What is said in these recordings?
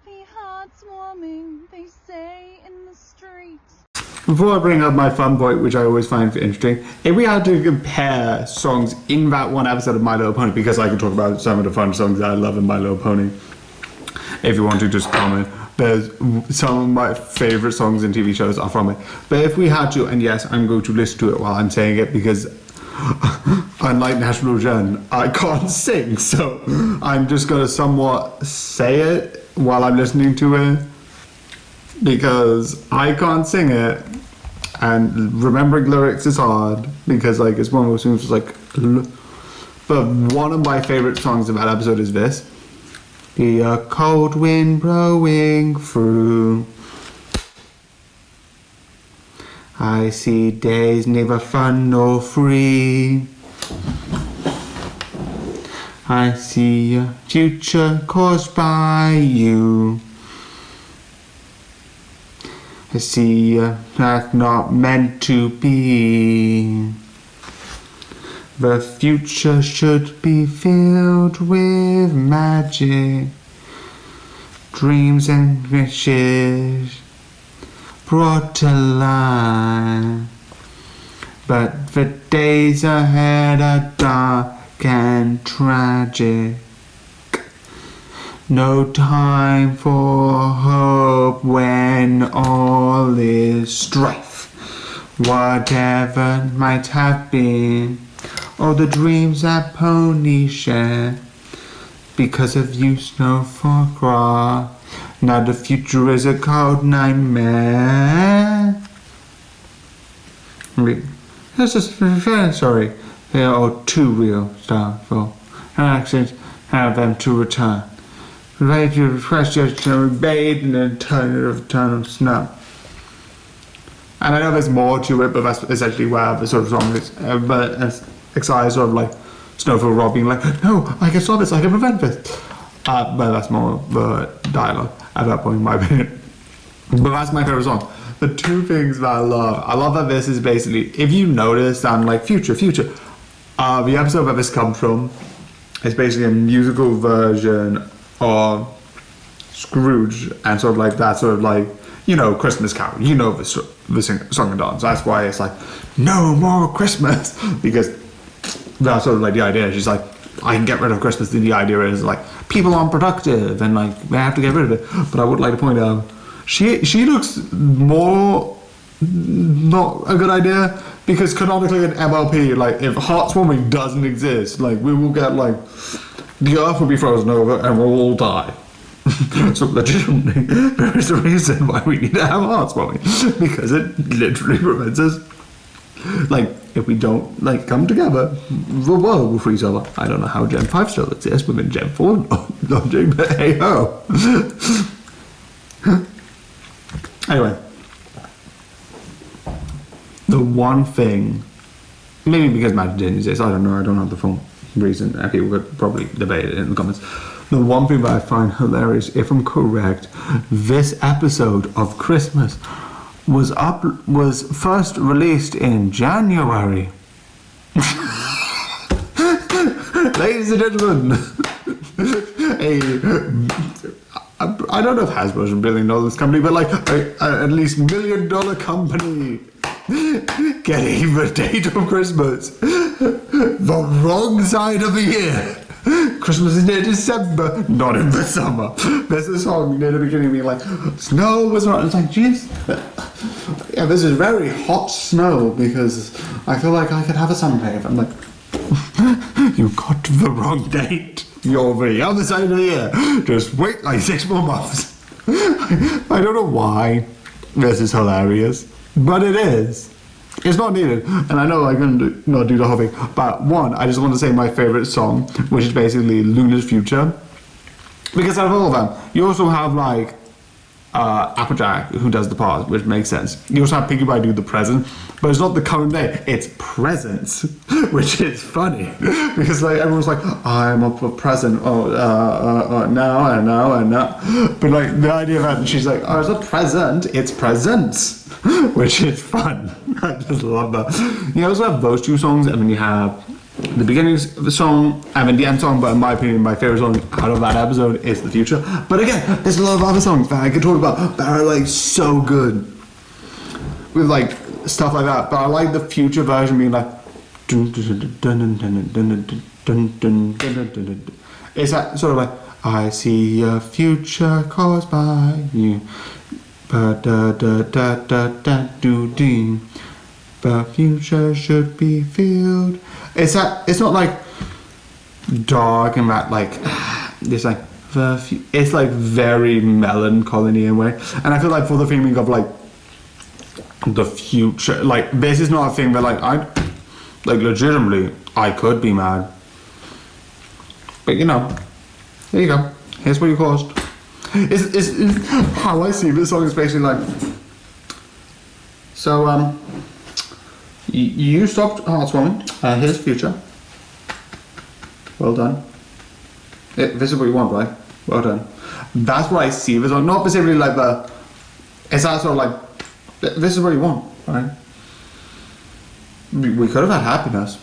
be hearts warming, they say in the streets. Before I bring up my fun point, which I always find interesting, if we had to compare songs in that one episode of My Little Pony, because I could talk about some of the fun songs that I love in My Little Pony, if you want to just comment, there's some of my favourite songs in TV shows are from it. But if we had to, and yes, I'm going to listen to it while I'm saying it, because unlike National Jen, I can't sing, so I'm just going to somewhat say it while I'm listening to it, because I can't sing it, and remembering lyrics is hard, because like it's one of those things like, but one of my favourite songs of that episode is this. Be a cold wind blowing through, I see days neither fun nor free, I see a future caused by you, I see that's not meant to be. The future should be filled with magic, dreams and wishes brought to life. But the days ahead are dark and tragic. No time for hope when all is strife. Whatever might have been, all the dreams that ponies share, because of you snow forgot, now the future is a cold nightmare. This is very sorry. They are all too real, for actions have them to return. Ready to refresh your bathe in an eternal snow. And I know there's more to it, but that's essentially where the sort of song is. But it's excited sort of like Snowfall Rob being like, no, I can stop this, I can prevent this. But that's more the dialogue at that point, in my opinion. But that's my favourite song. The two things that I love that this is basically, if you notice, I'm like, future. The episode that this comes from is basically a musical version of Scrooge, and sort of like that sort of like, you know, Christmas Carol, you know, the song and dance. That's why it's like, no more Christmas, because that's sort of like the idea. She's like, I can get rid of Christmas, and the idea is like, people aren't productive, and like, they have to get rid of it. But I would like to point out, she looks more not a good idea, because canonically in MLP, like, if heartwarming doesn't exist, like, we will get like, the earth will be frozen over and we'll all die. So legitimately, there is a reason why we need to have heartwarming, because it literally prevents us. Like, if we don't like come together, the world will freeze over. I don't know how Gen 5 still exists within Gen 4 logic, but hey ho. Anyway, the one thing, maybe because Magic didn't exist, I don't know, I don't have the full reason, and people could probably debate it in the comments. The one thing that I find hilarious, if I'm correct, this episode of Christmas was first released in January. Ladies and gentlemen, I don't know if Hasbro's $1 billion company, but like at least $1 million company getting the date of Christmas the wrong side of the year. Christmas is near December, not in the summer. There's a song near the beginning being like, snow was not. It's like, jeez. Yeah, this is very hot snow, because I feel like I could have a sunbathe. I'm like, you got the wrong date. You're the other side of the year. Just wait like 6 more months. I don't know why this is hilarious, but it is. It's not needed, and I know I can not do the whole thing, but one, I just want to say my favourite song, which is basically Luna's Future, because out of all of them, you also have like Applejack, who does the part, which makes sense. You also have Piggy Pie do the present, but it's not the current day, it's presents, which is funny, because like everyone's like, I'm up for present, now, but like the idea that she's like, oh, it's not present, it's presents, which is fun. I just love that. You also have those two songs, and then you have the beginning of the song, and then the end song, but in my opinion, my favourite song out of that episode is The Future. But again, there's a lot of other songs that I could talk about that are like so good. With like stuff like that. But I like the Future version being like it's that sort of like I see a future caused by you. But the future should be filled. It's not like dark and that like it's like it's like very melancholy in a way. And I feel like for the feeling of like the future, like this is not a thing that like I like legitimately I could be mad. But you know, there you go. Here's what you caused. It's how I see this song is basically like so you stopped heartwarming. Here's Future. Well done. This is what you want, right? Well done. That's what I see this on. Not specifically like the. It's that sort of like. This is what you want, right? We could have had happiness.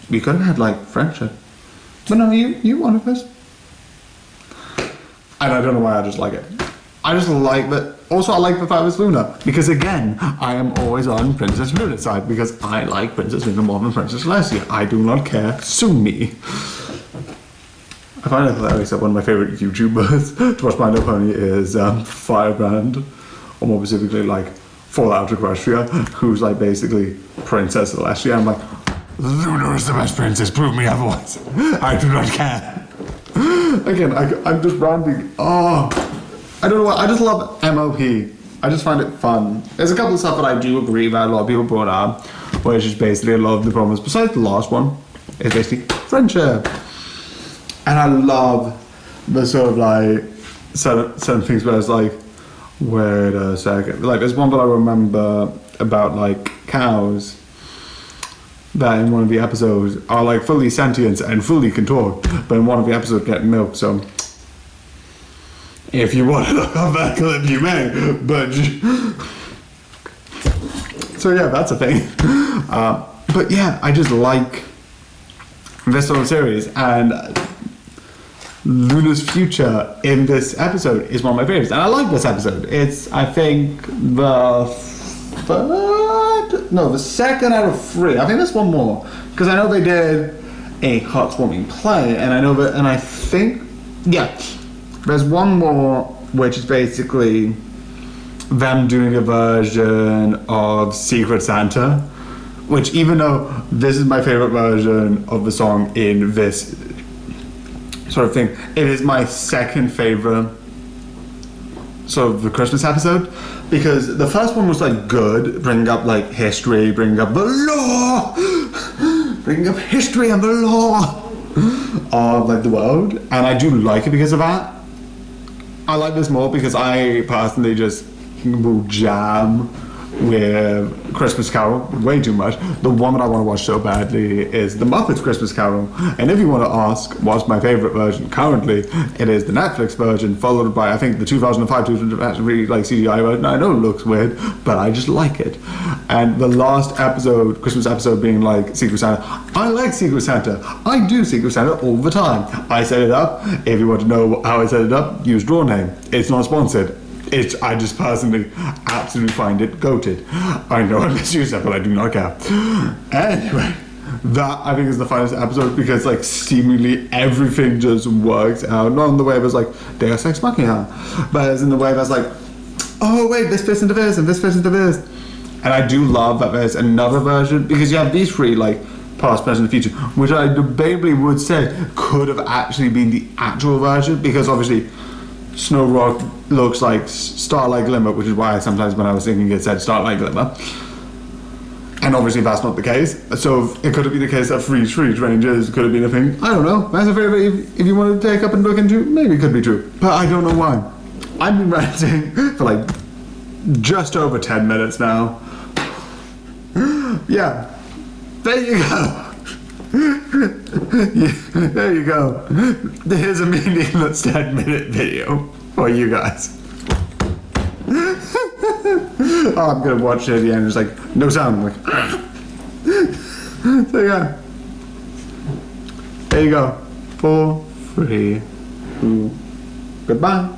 We could have had like friendship. But no, you wanted this. And I don't know why I just like it. I just like that. Also, I like the fact it's Luna. Because again, I am always on Princess Luna's side. Because I like Princess Luna more than Princess Celestia. I do not care. Sue me. I find it hilarious that one of my favourite YouTubers to watch My Little Pony is Firebrand. Or more specifically, like, Fallout Equestria. Who's like basically Princess Celestia. I'm like, Luna is the best princess. Prove me otherwise. I do not care. Again, I'm just ranting. Oh, I don't know why. I just love MLP. I just find it fun. There's a couple of stuff that I do agree that a lot of people brought up, where it's just basically a lot of the problems. Besides the last one, it's basically friendship. And I love the sort of like certain things where it's like, wait a second. Like there's one that I remember about like cows that in one of the episodes are like fully sentient and fully can talk, but in one of the episodes get milk. So if you want to look up that clip, you may. But so yeah, that's a thing. But yeah, I just like this sort of series, and Luna's future in this episode is one of my favorites, and I like this episode. It's I think the second out of 3. I think there's one more because I know they did a heartwarming play, and I know that, and I think there's one more which is basically them doing a version of Secret Santa, which even though this is my favorite version of the song in this sort of thing, it is my second favorite sort of the Christmas episode, because the first one was like good, bringing up like history, bringing up the law, bringing up history and the law of like the world, and I do like it because of that. I like this more because I personally just will jam with Christmas Carol way too much. The one that I want to watch so badly is The Muppets Christmas Carol, and if you want to ask what's my favourite version currently, it is the Netflix version, followed by I think the 2005 really like CGI version. I know it looks weird, but I just like it. And the last episode, Christmas episode, being like Secret Santa. I like Secret Santa. I do Secret Santa all the time. I set it up. If you want to know how I set it up, use draw name. It's not sponsored. I just personally absolutely find it goated. I know I misused that, but I do not care. Anyway, that I think is the finest episode because like seemingly everything just works out. Not in the way it was like Deus Ex Machina, but it's in the way that's like, oh wait, this fits into this and this fits into this. And I do love that there's another version because you have these 3 like past, present, and future, which I debatably would say could have actually been the actual version, because obviously Snow Rock looks like Starlight Glimmer, which is why sometimes when I was thinking it said Starlight Glimmer. And obviously that's not the case. So it could have been the case that Freeze Rangers could have been a thing. I don't know. That's a favorite if you want to take up and look into. Maybe it could be true. But I don't know why. I've been ranting for like just over 10 minutes now. Yeah. There you go. Yeah, there you go. Here's a meaningless 10-minute video for you guys. Oh, I'm gonna watch it at the end. It's like no sound. Like, so yeah. There you go. For free. Goodbye.